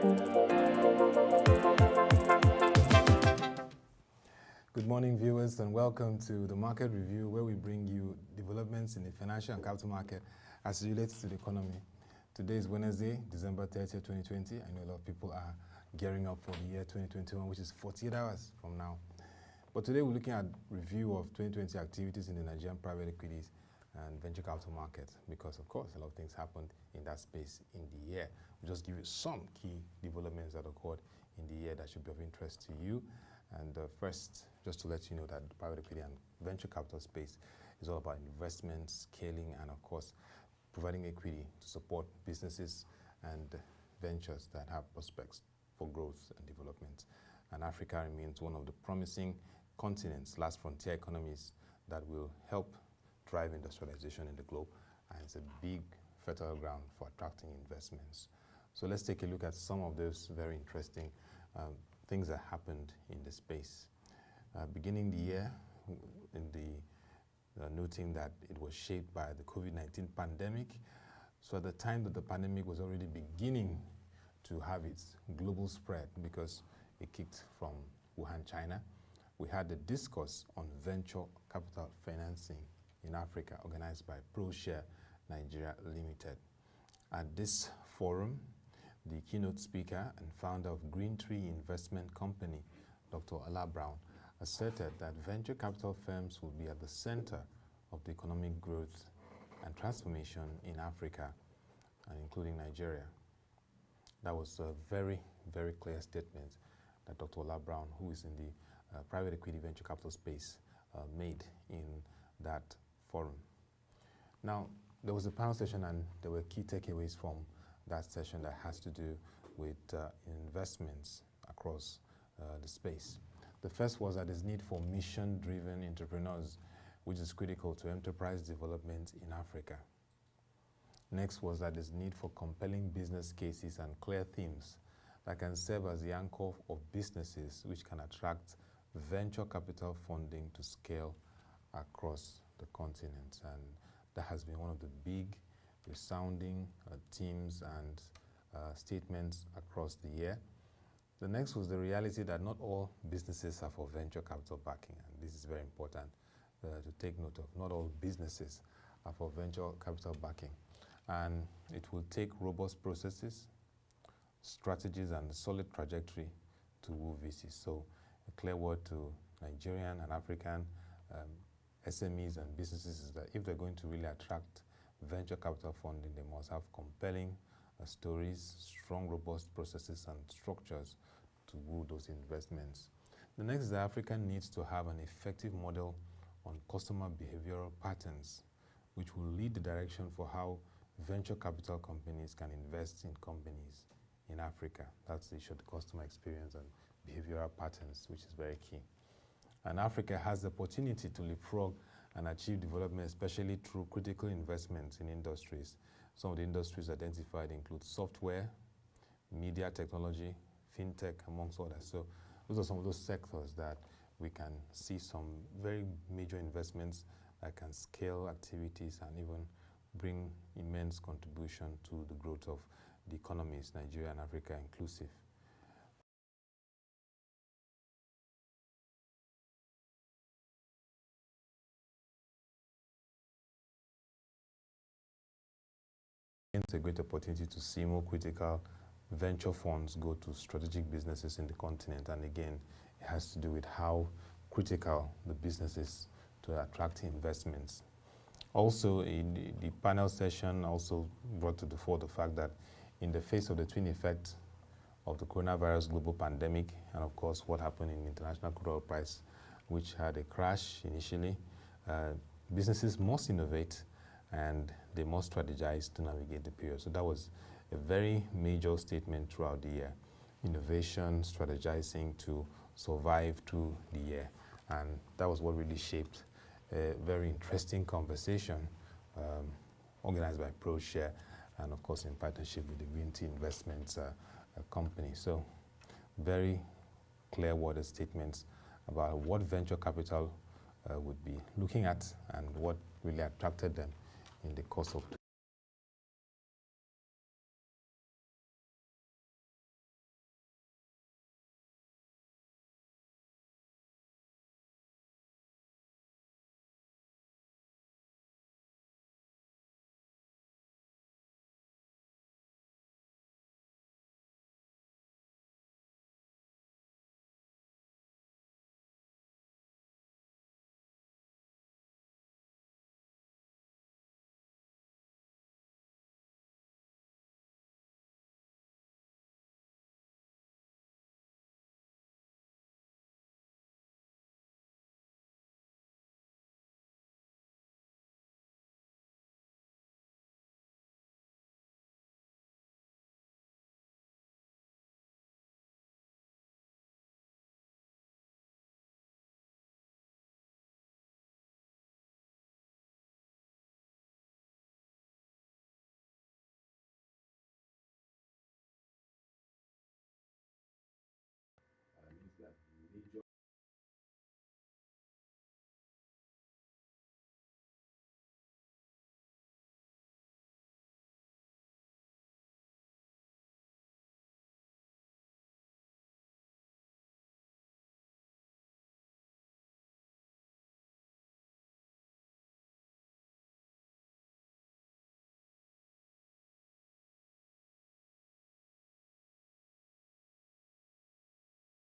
Good morning, viewers, and welcome to the Market Review, where we bring you developments in the financial and capital market as it relates to the economy. Today is Wednesday, December 30th, 2020. I know a lot of people are gearing up for the year 2021, which is 48 hours from now. But today we're looking at review of 2020 activities in the Nigerian private equities and venture capital market, because of course a lot of things happened in that space in the year. We'll just give you some key developments that occurred in the year that should be of interest to you. And first, just to let you know that the private equity and venture capital space is all about investment, scaling, and of course, providing equity to support businesses and ventures that have prospects for growth and development. And Africa remains one of the promising continents, last frontier economies that will help drive industrialization in the globe. And it's a big fertile ground for attracting investments. So let's take a look at some of those very interesting things that happened in the space. Beginning the year, in the noting that it was shaped by the COVID-19 pandemic. So at the time that the pandemic was already beginning to have its global spread, because it kicked from Wuhan, China, we had a discourse on venture capital financing in Africa, organized by ProShare Nigeria Limited. At this forum, the keynote speaker and founder of Green Tree Investment Company, Dr. Ola Brown, asserted that venture capital firms will be at the center of the economic growth and transformation in Africa, and including Nigeria. That was a very, very clear statement that Dr. Ola Brown, who is in the private equity venture capital space, made in that forum. Now, there was a panel session and there were key takeaways from that session that has to do with investments across the space. The first was that there's need for mission-driven entrepreneurs, which is critical to enterprise development in Africa. Next was that there's need for compelling business cases and clear themes that can serve as the anchor of businesses which can attract venture capital funding to scale across the continent. And that has been one of the big resounding themes and statements across the year. The next was the reality that not all businesses are for venture capital backing, and this is very important to take note of. Not all businesses are for venture capital backing, and it will take robust processes, strategies, and a solid trajectory to woo VCs. So a clear word to Nigerian and African SMEs and businesses is that if they're going to really attract venture capital funding, they must have compelling stories, strong, robust processes and structures to woo those investments. The next is that Africa needs to have an effective model on customer behavioral patterns, which will lead the direction for how venture capital companies can invest in companies in Africa. That's the issue of the customer experience and behavioral patterns, which is very key. And Africa has the opportunity to leapfrog and achieve development, especially through critical investments in industries. Some of the industries identified include software, media technology, fintech, amongst others. So those are some of those sectors that we can see some very major investments that can scale activities and even bring immense contribution to the growth of the economies, Nigeria and Africa inclusive. It's a great opportunity to see more critical venture funds go to strategic businesses in the continent. And again, it has to do with how critical the business is to attract investments. Also, in the panel session also brought to the fore the fact that in the face of the twin effect of the coronavirus global pandemic, and of course what happened in international crude oil price, which had a crash initially, businesses must innovate and they must strategize to navigate the period. So that was a very major statement throughout the year. Innovation, strategizing to survive through the year. And that was what really shaped a very interesting conversation organized by ProShare and of course in partnership with the Green Tree Investments company. So very clear-worded statements about what venture capital would be looking at and what really attracted them in the course of